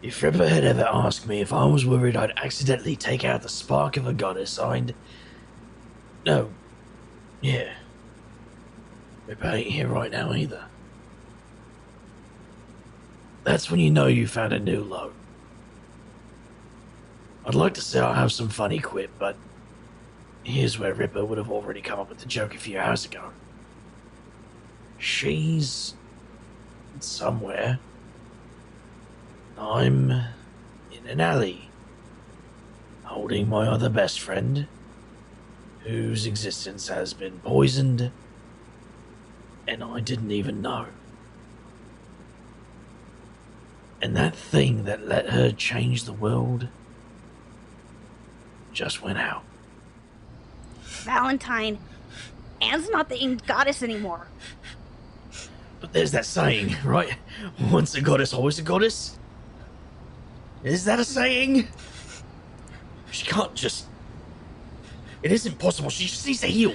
If Ripper had ever asked me if I was worried I'd accidentally take out the spark of a goddess, I'd... No. Yeah. Ripper ain't here right now either. That's when you know you found a new low. I'd like to say I have some funny quip, but here's where Ripper would have already come up with the joke a few hours ago. She's... somewhere. I'm in an alley, holding my other best friend, whose existence has been poisoned, and I didn't even know. And that thing that let her change the world just went out. Valentine, Anne's not the ink goddess anymore. But there's that saying, right? Once a goddess, always a goddess? Is that a saying? She can't just... It isn't possible. She just needs to heal.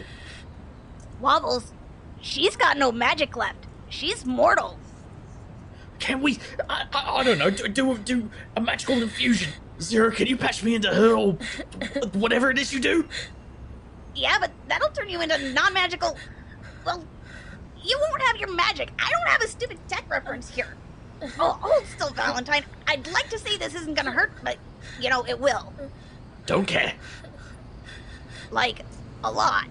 Wobbles, she's got no magic left. She's mortal. Can we... I don't know. Do a magical infusion. Zero, can you patch me into her or whatever it is you do? Yeah, but that'll turn you into non-magical... Well, you won't have your magic. I don't have a stupid tech reference here. Oh, hold still, Valentine. I'd like to say this isn't gonna hurt, but, you know, it will. Don't care. Like, a lot.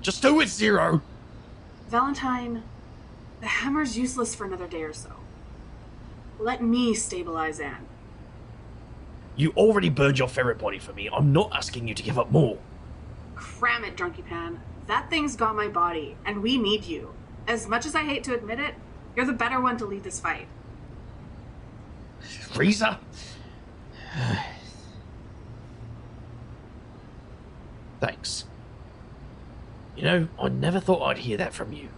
Just do it, Zero. Valentine, the hammer's useless for another day or so. Let me stabilize Anne. You already burned your ferret body for me. I'm not asking you to give up more. Cram it, Drunky Pan. That thing's got my body, and we need you. As much as I hate to admit it, you're the better one to lead this fight. Frieza? Thanks. You know, I never thought I'd hear that from you.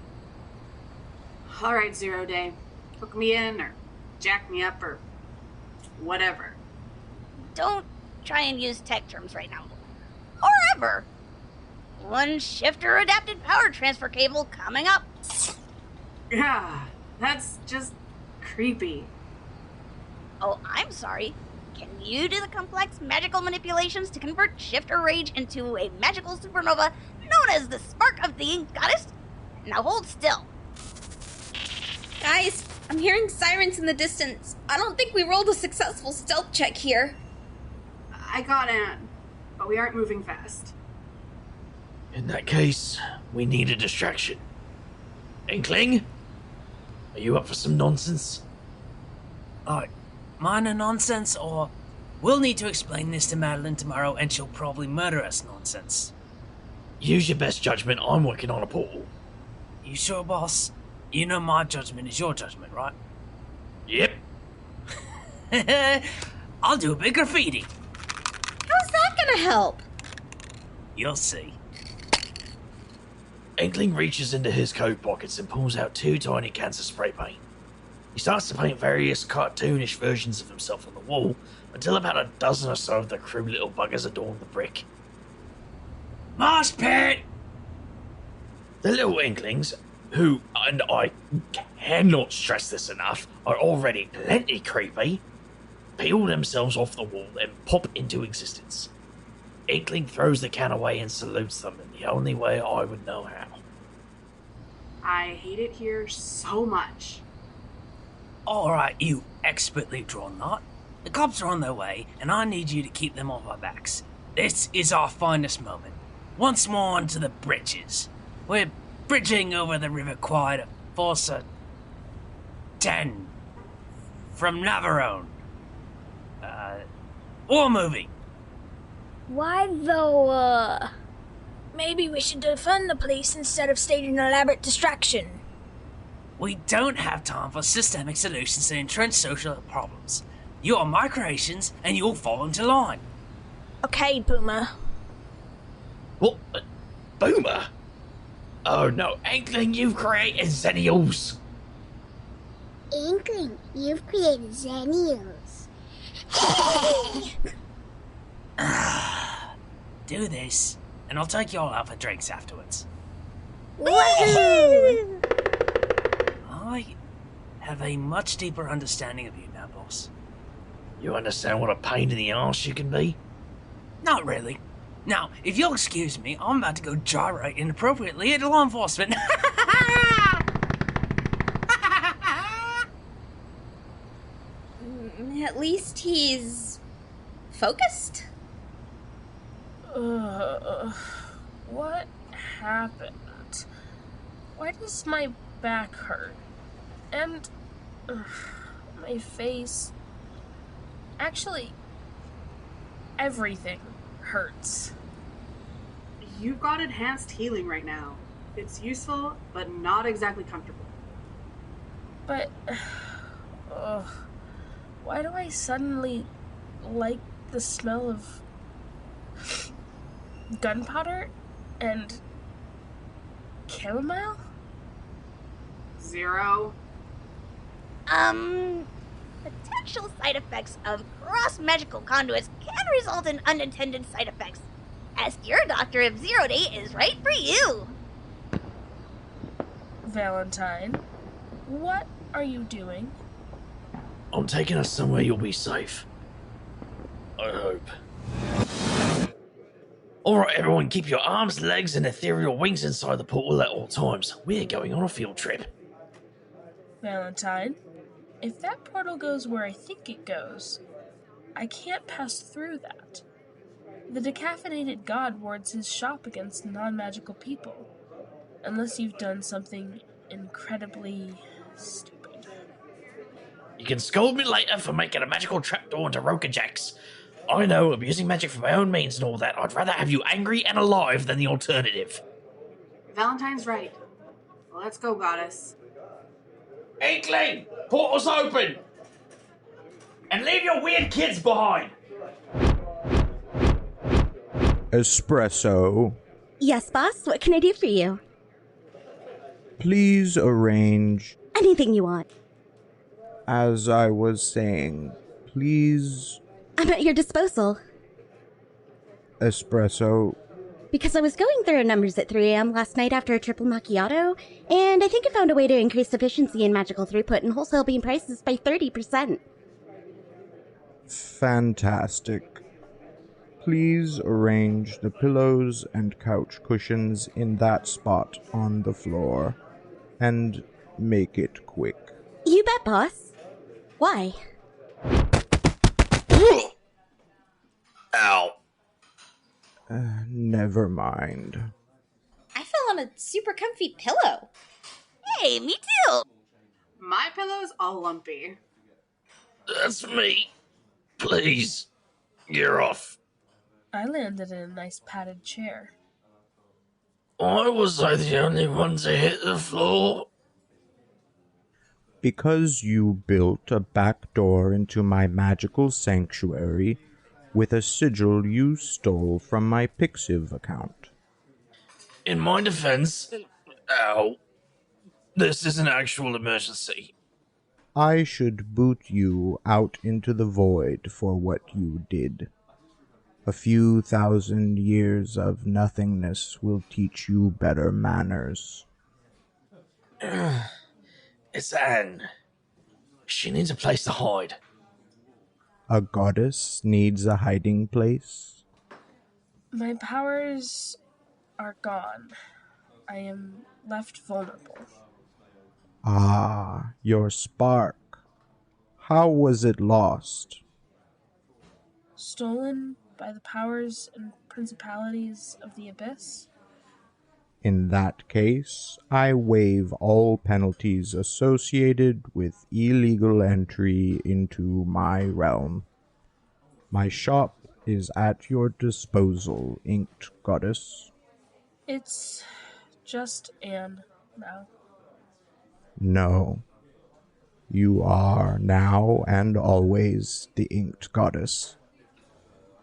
Alright, Zero Day. Hook me in, or jack me up, or whatever. Don't try and use tech terms right now. Or ever. One shifter adapted power transfer cable coming up. Yeah, that's just creepy. Oh, I'm sorry. Can you do the complex magical manipulations to convert shifter rage into a magical supernova known as the Spark of the Ink Goddess? Now hold still. Guys, I'm hearing sirens in the distance. I don't think we rolled a successful stealth check here. I got Anne, but we aren't moving fast. In that case, we need a distraction. Inkling? Are you up for some nonsense? Minor nonsense, or we'll need to explain this to Madeline tomorrow and she'll probably murder us nonsense. Use your best judgment. I'm working on a portal. You sure, boss? You know my judgment is your judgment, right? Yep. I'll do a big graffiti. How's that gonna help? You'll see. Inkling reaches into his coat pockets and pulls out 2 tiny cans of spray paint. He starts to paint various cartoonish versions of himself on the wall until about a dozen or so of the crude little buggers adorn the brick. Mosh pit! The little Inklings, who, and I cannot stress this enough, are already plenty creepy, peel themselves off the wall and pop into existence. Inkling throws the can away and salutes them in the only way I would know how. I hate it here so much. Alright, you expertly drawn knot. The cops are on their way, and I need you to keep them off our backs. This is our finest moment. Once more onto the bridges. We're bridging over the River Kwai to Forza 10 from Navarone. War movie. Why though, maybe we should defund the police instead of staging an elaborate distraction. We don't have time for systemic solutions to entrenched social problems. You are my creations, and you'll fall into line. Okay, Boomer. What? Boomer? Oh no, Inkling, you've created Zennials! Inkling, you've created Zennials. Do this, and I'll take you all out for drinks afterwards. Woohoo! I have a much deeper understanding of you now, boss. You understand what a pain in the arse you can be? Not really. Now, if you'll excuse me, I'm about to go gyrate inappropriately at law enforcement. At least he's focused. What happened? Why does my back hurt? And my face. Actually, everything hurts. You've got enhanced healing right now. It's useful, but not exactly comfortable. But, why do I suddenly like the smell of gunpowder and chamomile? Zero. Potential side effects of cross magical conduits can result in unintended side effects. Ask your doctor if Zero Day is right for you. Valentine, what are you doing? I'm taking us somewhere you'll be safe. I hope. Alright everyone, keep your arms, legs and ethereal wings inside the portal at all times. We're going on a field trip. Valentine, if that portal goes where I think it goes, I can't pass through that. The decaffeinated god wards his shop against non-magical people. Unless you've done something incredibly stupid. You can scold me later for making a magical trapdoor into Roka Jacks. I know, abusing magic for my own means and all that. I'd rather have you angry and alive than the alternative. Valentine's right. Let's go, goddess. Inkling! Portal's open! And leave your weird kids behind! Espresso. Yes, boss. What can I do for you? Please arrange. Anything you want. As I was saying, please. I'm at your disposal. Espresso. Because I was going through numbers at 3 a.m. last night after a triple macchiato, and I think I found a way to increase efficiency and magical throughput and wholesale bean prices by 30%. Fantastic. Please arrange the pillows and couch cushions in that spot on the floor, and make it quick. You bet, boss. Why? Ow. Never mind. I fell on a super comfy pillow. Hey, me too. My pillow's all lumpy. That's me. Please. You're off. I landed in a nice padded chair. Why was I the only one to hit the floor? Because you built a back door into my magical sanctuary with a sigil you stole from my Pixiv account. In my defense, ow, this is an actual emergency. I should boot you out into the void for what you did. A few thousand years of nothingness will teach you better manners. It's Anne. She needs a place to hide. A goddess needs a hiding place? My powers are gone. I am left vulnerable. Ah, your spark. How was it lost? Stolen by the powers and principalities of the abyss? In that case, I waive all penalties associated with illegal entry into my realm. My shop is at your disposal, Inked Goddess. It's just Anne now. No. You are now and always the Inked Goddess.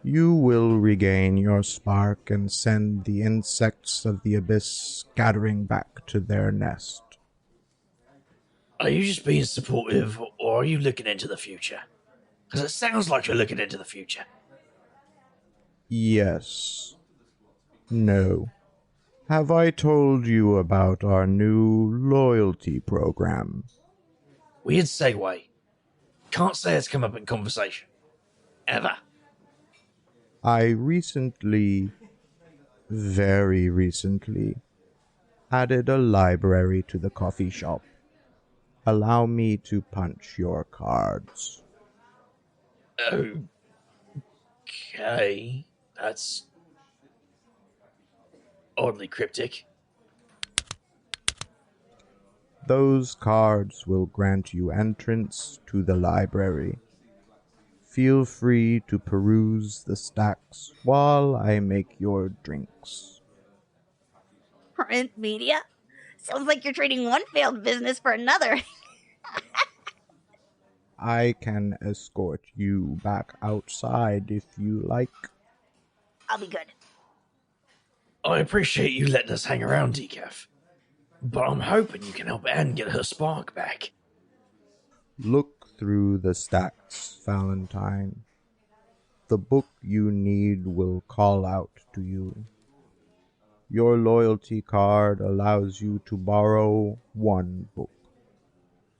You will regain your spark and send the insects of the abyss scattering back to their nest. Are you just being supportive, or are you looking into the future? Because it sounds like you're looking into the future. Yes. No. Have I told you about our new loyalty program? Weird segue. Can't say it's come up in conversation. ever. I recently, very recently, added a library to the coffee shop. Allow me to punch your cards. Okay, that's oddly cryptic. Those cards will grant you entrance to the library. Feel free to peruse the stacks while I make your drinks. Print media? Sounds like you're trading one failed business for another. I can escort you back outside if you like. I'll be good. I appreciate you letting us hang around, Decaf, but I'm hoping you can help Anne get her spark back. Look through the stacks, Valentine. The book you need will call out to you. Your loyalty card allows you to borrow one book.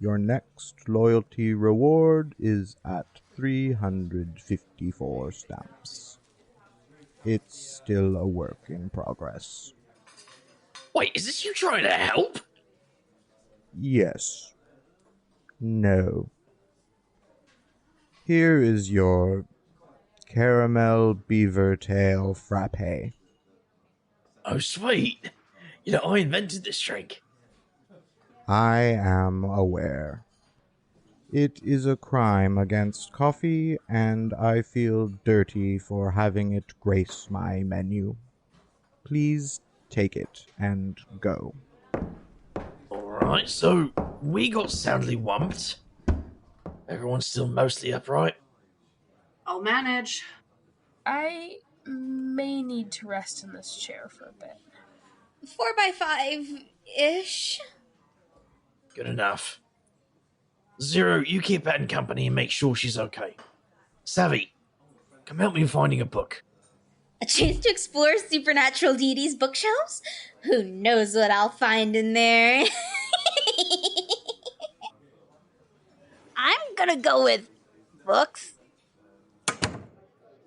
Your next loyalty reward is at 354 stamps. It's still a work in progress. Wait, is this you trying to help? Yes. No. Here is your caramel beaver tail frappe. Oh, sweet. You know, I invented this drink. I am aware. It is a crime against coffee, and I feel dirty for having it grace my menu. Please take it and go. Alright, so we got soundly wumped. Everyone's still mostly upright. I'll manage. I may need to rest in this chair for a bit. 4x5-ish. Good enough. Zero, you keep Anne company and make sure she's okay. Savvy, come help me in finding a book. A chance to explore supernatural deities' bookshelves? Who knows what I'll find in there? I'm gonna go with books.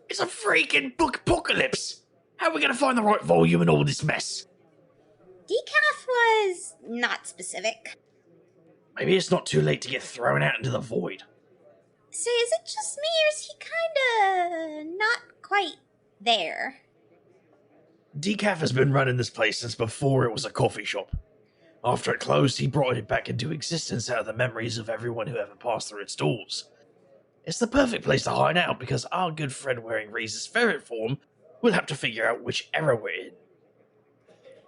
It's a freaking book apocalypse! How are we gonna find the right volume in all this mess? Decaf was not specific. Maybe it's not too late to get thrown out into the void. So is it just me, or is he kinda not quite there? Decaf has been running this place since before it was a coffee shop. After it closed, he brought it back into existence out of the memories of everyone who ever passed through its doors. It's the perfect place to hide out because our good friend wearing Reese's ferret form will have to figure out which era we're in.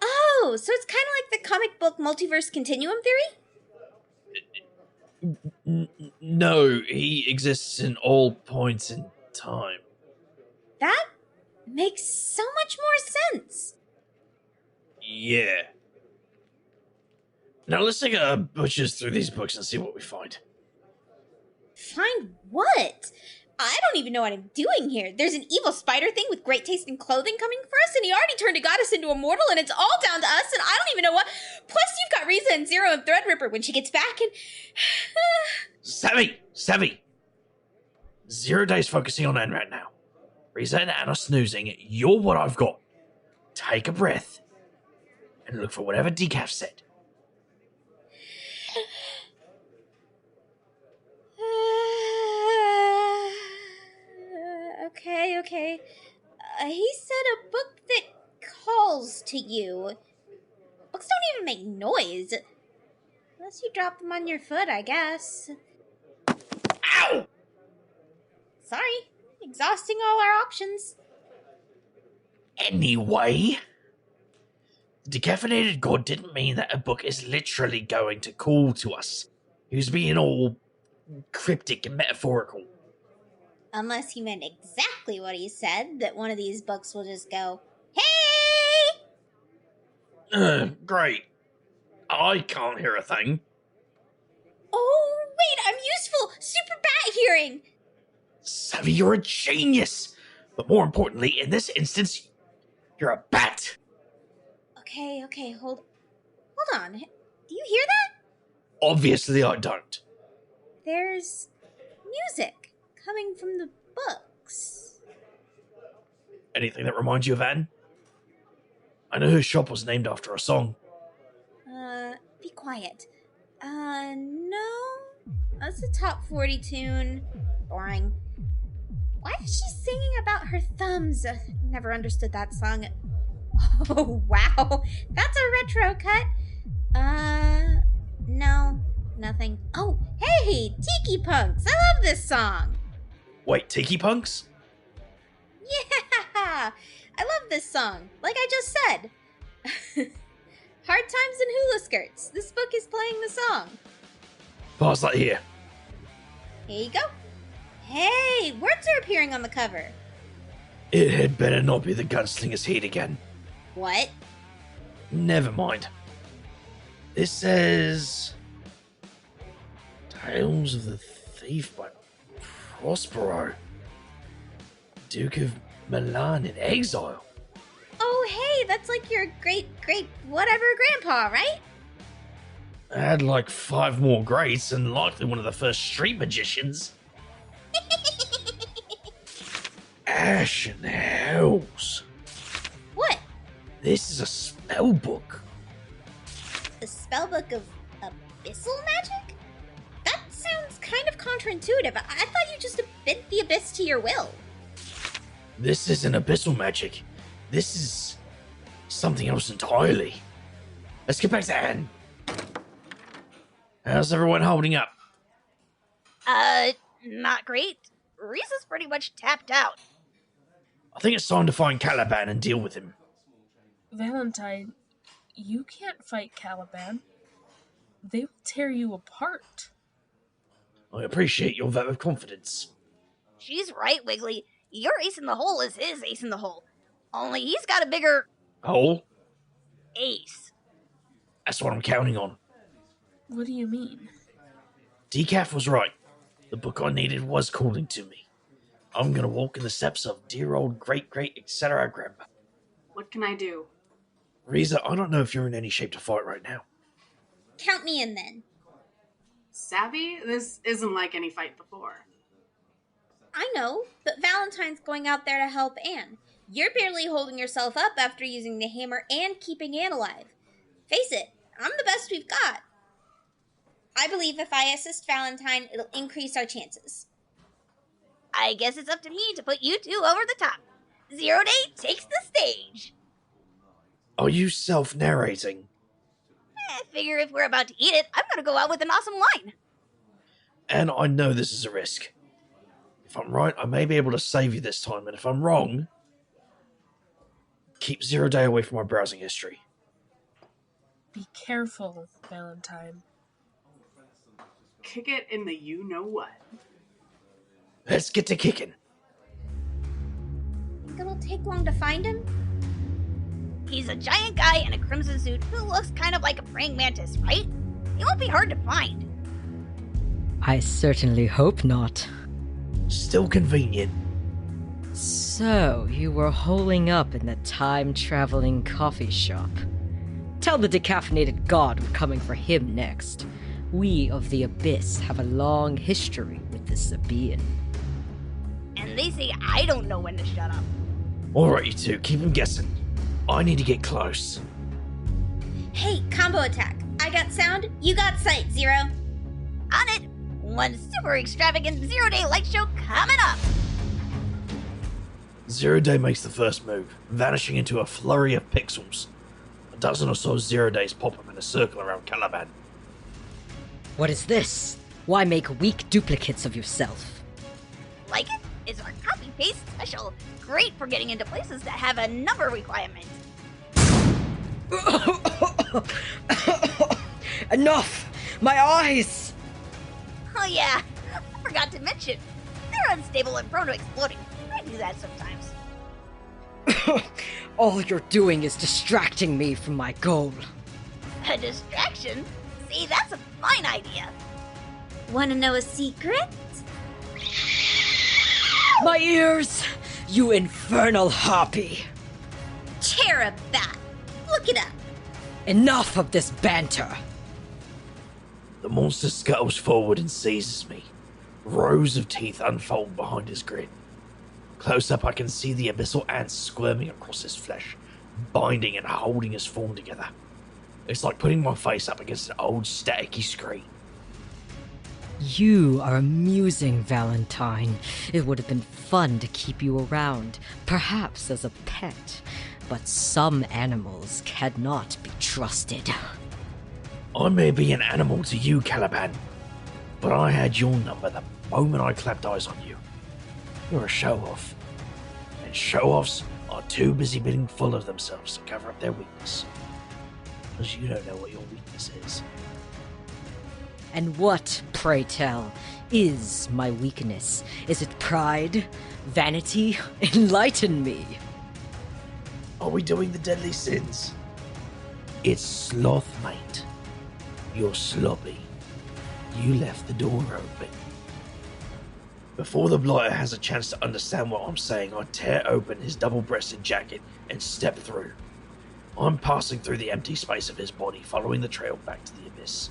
Oh, so it's kind of like the comic book multiverse continuum theory? No, he exists in all points in time. That makes so much more sense. Yeah. Now let's take a butchers through these books and see what we find. Find what? I don't even know what I'm doing here. There's an evil spider thing with great taste in clothing coming for us, and he already turned a goddess into a mortal, and it's all down to us, and I don't even know what. Plus, you've got Riza and Zero and Threadripper when she gets back, and. Savvy! 0 days focusing on Anne right now. Riza and Anne are snoozing. You're what I've got. Take a breath and look for whatever Decaf said. Okay. He said a book that calls to you. Books don't even make noise. Unless you drop them on your foot, I guess. Ow! Sorry. Exhausting all our options. Anyway, decaffeinated god didn't mean that a book is literally going to call to us. He was being all cryptic and metaphorical. Unless he meant exactly what he said, that one of these books will just go, hey! Great. I can't hear a thing. Oh, wait, I'm useful! Super bat hearing! Savvy, you're a genius! But more importantly, in this instance, you're a bat! Okay, hold on. Do you hear that? Obviously I don't. There's music coming from the books. Punks? Anything that reminds you of Anne? I know her shop was named after a song. Be quiet. No. That's a top 40 tune. Boring. Why is she singing about her thumbs? Never understood that song. Oh, wow. That's a retro cut. No. Nothing. Oh, hey! Tiki Punks! I love this song! Wait, Tiki Punks? Yeah! I love this song, like I just said. Hard Times and Hula Skirts. This book is playing the song. Pass that here. Here you go. Hey, words are appearing on the cover. It had better not be the gunslinger's heat again. What? Never mind. This says... Tales of the Thief by Prospero. Duke of Milan in exile. Oh, hey, that's like your great-whatever grandpa, right? I had like 5 more greats and likely one of the first street magicians. Ashen Hells. What? This is a spell book. A spellbook of abyssal magic? That sounds kind of counterintuitive. I thought you just bent the abyss to your will. This isn't abyssal magic. This is something else entirely. Let's get back to Anne. How's everyone holding up? Not great. Reese is pretty much tapped out. I think it's time to find Caliban and deal with him. Valentine, you can't fight Caliban. They will tear you apart. I appreciate your vote of confidence. She's right, Wiggly. Your ace in the hole is his ace in the hole. Only he's got a bigger Hole? ace. That's what I'm counting on. What do you mean? Decaf was right. The book I needed was calling to me. I'm gonna walk in the steps of dear old great etc. grandpa. What can I do? Riza, I don't know if you're in any shape to fight right now. Count me in then. Savvy? This isn't like any fight before. I know, but Valentine's going out there to help Anne. You're barely holding yourself up after using the hammer and keeping Anne alive. Face it, I'm the best we've got. I believe if I assist Valentine, it'll increase our chances. I guess it's up to me to put you two over the top. Zero Day takes the stage. Are you self-narrating? Figure if we're about to eat it, I'm gonna go out with an awesome line. And I know this is a risk. If I'm right, I may be able to save you this time, and if I'm wrong, keep 0 Day away from my browsing history. Be careful, Valentine. Kick it in the you-know-what. Let's get to kicking. Think it'll take long to find him? He's a giant guy in a crimson suit who looks kind of like a praying mantis, right? He won't be hard to find. I certainly hope not. Still convenient. So, you were holing up in the time-traveling coffee shop. Tell the decaffeinated god we're coming for him next. We of the Abyss have a long history with the Sabaean. And they say I don't know when to shut up. Alright, you two, keep him guessing. I need to get close. Hey, combo attack. I got sound, you got sight, Zero. On it, one super extravagant 0 Day light show coming up. 0 Day makes the first move, vanishing into a flurry of pixels. A dozen or so 0 Days pop up in a circle around Caliban. What is this? Why make weak duplicates of yourself? Like it? It's our copy-paste special. Great for getting into places that have a number requirement. Enough! My eyes! Oh yeah, I forgot to mention. They're unstable and prone to exploding. I do that sometimes. All you're doing is distracting me from my goal. A distraction? See, that's a fine idea. Wanna know a secret? My ears! You infernal harpy! Cherub bat. Look it up. Enough of this banter! The monster scuttles forward and seizes me. Rows of teeth unfold behind his grin. Close up, I can see the abyssal ants squirming across his flesh, binding and holding his form together. It's like putting my face up against an old staticky screen. You are amusing, Valentine. It would have been fun to keep you around, perhaps as a pet. But some animals cannot be trusted. I may be an animal to you, Caliban, but I had your number the moment I clapped eyes on you. You're a show-off, and show-offs are too busy being full of themselves to cover up their weakness. Because you don't know what your weakness is. And what, pray tell, is my weakness? Is it pride? Vanity? Enlighten me. Are we doing the deadly sins? It's sloth, mate. You're sloppy. You left the door open. Before the blighter has a chance to understand what I'm saying, I tear open his double-breasted jacket and step through. I'm passing through the empty space of his body, following the trail back to the abyss.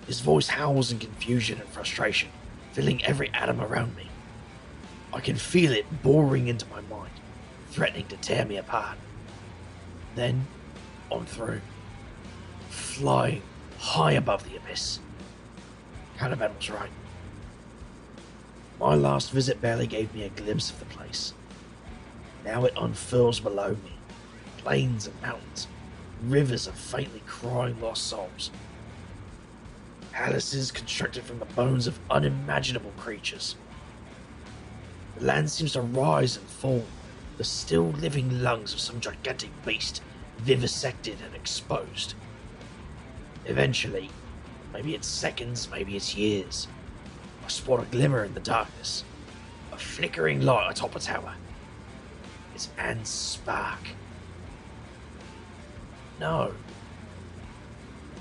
His voice howls in confusion and frustration, filling every atom around me. I can feel it boring into my mind, threatening to tear me apart. Then, I'm through, flying high above the abyss. Caliban was right. My last visit barely gave me a glimpse of the place. Now it unfurls below me, plains and mountains, rivers of faintly crying lost souls. Palaces constructed from the bones of unimaginable creatures. The land seems to rise and fall, the still living lungs of some gigantic beast, vivisected and exposed. Eventually, maybe it's seconds, maybe it's years, I spot a glimmer in the darkness, a flickering light atop a tower. It's Anne's spark. No,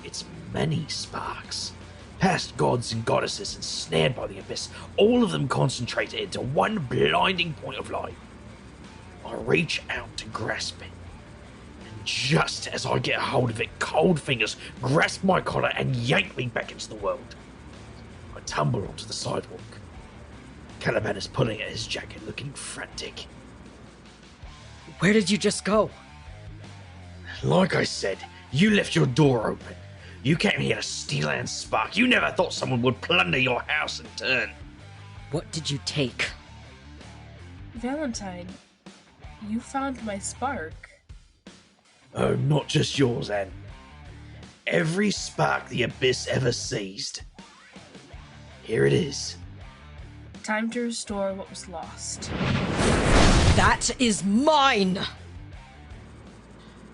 it's many sparks. Past gods and goddesses ensnared by the abyss, all of them concentrated into one blinding point of light. I reach out to grasp it, and just as I get hold of it, cold fingers grasp my collar and yank me back into the world. I tumble onto the sidewalk. Caliban is pulling at his jacket, looking frantic. Where did you just go? Like I said, you left your door open. You came here to steal Anne's spark. You never thought someone would plunder your house in turn. What did you take? Valentine, you found my spark. Oh, not just yours, Anne. Every spark the abyss ever seized. Here it is. Time to restore what was lost. That is mine!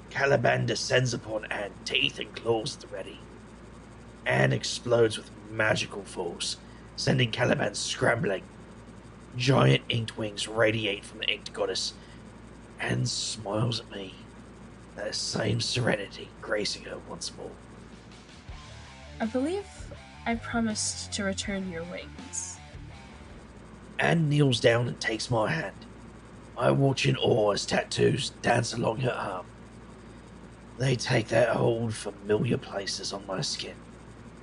Caliban descends upon Anne, teeth and claws at the ready. Anne explodes with magical force, sending Caliban scrambling. Giant inked wings radiate from the inked goddess. Anne smiles at me, that same serenity gracing her once more. I believe I promised to return your wings. Anne kneels down and takes my hand. I watch in awe as tattoos dance along her arm. They take their old familiar places on my skin,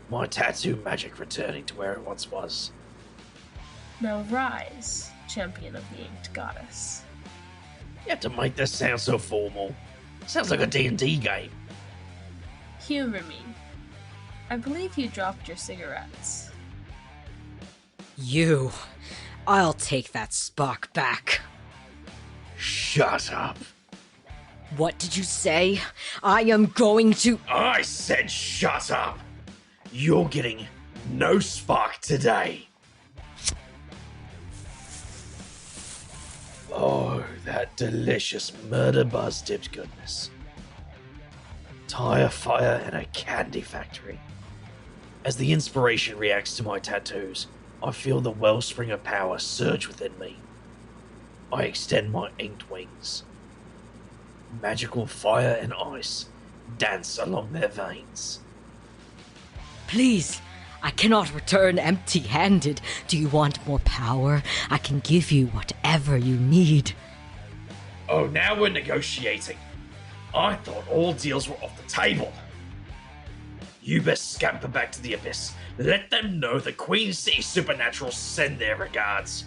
my tattoo magic returning to where it once was. Now rise, champion of the inked goddess. You have to make this sound so formal. Sounds like a D&D game. Humor me. I believe you dropped your cigarettes. You. I'll take that spark back. Shut up. What did you say? I am going to... I said shut up. You're getting no spark today. Oh, that delicious murder buzz dipped goodness. Tire fire in a candy factory. As the inspiration reacts to my tattoos, I feel the wellspring of power surge within me. I extend my inked wings. Magical fire and ice dance along their veins. Please, I cannot return empty-handed. Do you want more power? I can give you whatever you need. Oh, now we're negotiating. I thought all deals were off the table. You best scamper back to the abyss. Let them know the Queen City Supernaturals send their regards.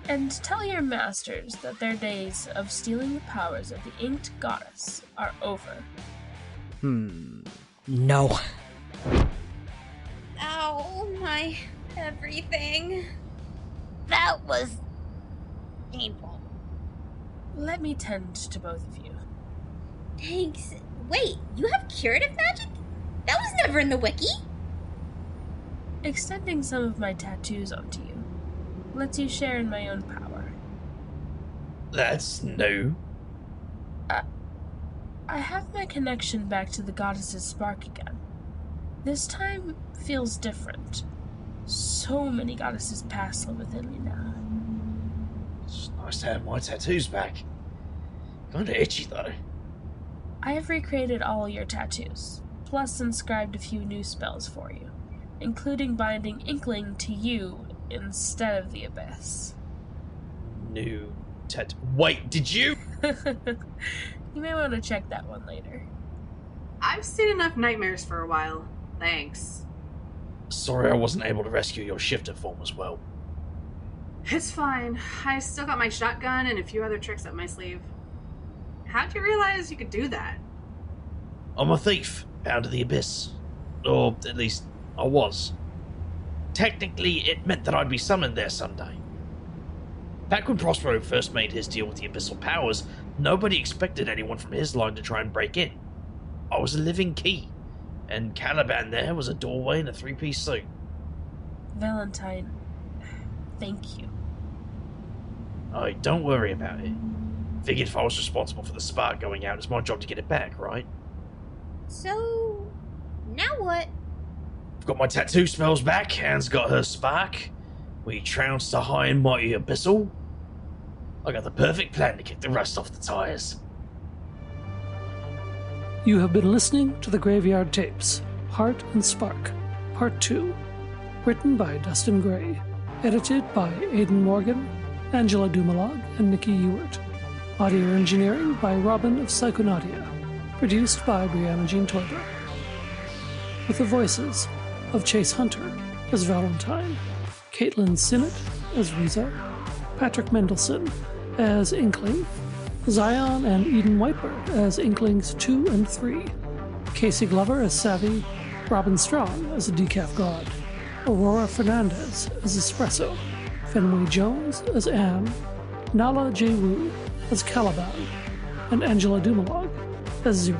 And tell your masters that their days of stealing the powers of the Inked Goddess are over. No. Ow, my everything. That was painful. Let me tend to both of you. Thanks. Wait, you have curative magic? That was never in the wiki. Extending some of my tattoos onto you lets you share in my own power. That's new. I have my connection back to the goddess's spark again. This time feels different. So many goddesses pass live within me now. It's nice to have my tattoos back. Kinda itchy though. I have recreated all your tattoos, plus inscribed a few new spells for you, including binding Inkling to you instead of the Abyss. Wait, did you? You may want to check that one later. I've seen enough nightmares for a while. Thanks. Sorry I wasn't able to rescue your shifter form as well. It's fine. I still got my shotgun and a few other tricks up my sleeve. How'd you realize you could do that? I'm a thief, bound to the Abyss. Or at least, I was. Technically, it meant that I'd be summoned there someday. Back when Prospero first made his deal with the Abyssal Powers, nobody expected anyone from his line to try and break in. I was a living key, and Caliban there was a doorway in a three-piece suit. Valentine, thank you. Oh, don't worry about it. Figured if I was responsible for the spark going out, it's my job to get it back, right? So, now what? I've got my tattoo spells back, Anne's got her spark. We trounced a high and mighty Abyssal. I got the perfect plan to kick the rust off the tires. You have been listening to the Graveyard Tapes, Heart and Spark, Part 2. Written by Dustin Gray. Edited by Aidan Morgan, Angela Dumalog, and Nikki Ewart. Audio engineering by Robin of Psychonautia. Produced by Brianna Jean Toiber. With the voices of Chase Hunter as Valentine, Caitlin Sinnott as Riza, Patrick Mendelson as Inkling, Zion and Eden Whitebird as Inklings 2 and 3, Casey Glover as Savvy, Robin Strong as a Decaf God, Aurora Fernandez as Espresso, Fenway Jones as Anne, Nala J. Wu as Caliban, and Angela Dumalog as Zero